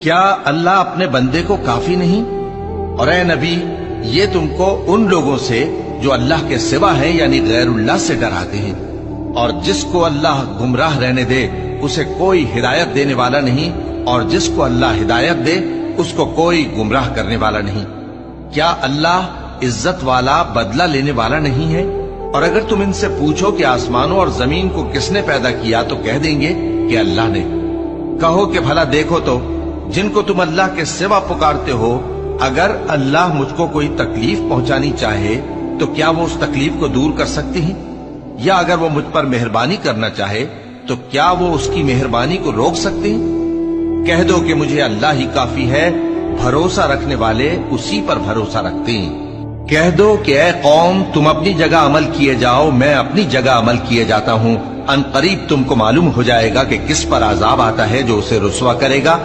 کیا اللہ اپنے بندے کو کافی نہیں؟ اور اے نبی، یہ تم کو ان لوگوں سے جو اللہ کے سوا ہیں یعنی غیر اللہ سے ڈراتے ہیں، اور جس کو اللہ گمراہ رہنے دے اسے کوئی ہدایت دینے والا نہیں، اور جس کو اللہ ہدایت دے اس کو کوئی گمراہ کرنے والا نہیں۔ کیا اللہ عزت والا بدلہ لینے والا نہیں ہے؟ اور اگر تم ان سے پوچھو کہ آسمانوں اور زمین کو کس نے پیدا کیا تو کہہ دیں گے کہ اللہ نے۔ کہو کہ بھلا دیکھو تو جن کو تم اللہ کے سوا پکارتے ہو، اگر اللہ مجھ کو کوئی تکلیف پہنچانی چاہے تو کیا وہ اس تکلیف کو دور کر سکتے ہیں؟ یا اگر وہ مجھ پر مہربانی کرنا چاہے تو کیا وہ اس کی مہربانی کو روک سکتے ہیں؟ کہہ دو کہ مجھے اللہ ہی کافی ہے، بھروسہ رکھنے والے اسی پر بھروسہ رکھتے ہیں۔ کہہ دو کہ اے قوم، تم اپنی جگہ عمل کیے جاؤ، میں اپنی جگہ عمل کیے جاتا ہوں، ان قریب تم کو معلوم ہو جائے گا کہ کس پر عذاب آتا ہے جو اسے رسوا کرے گا۔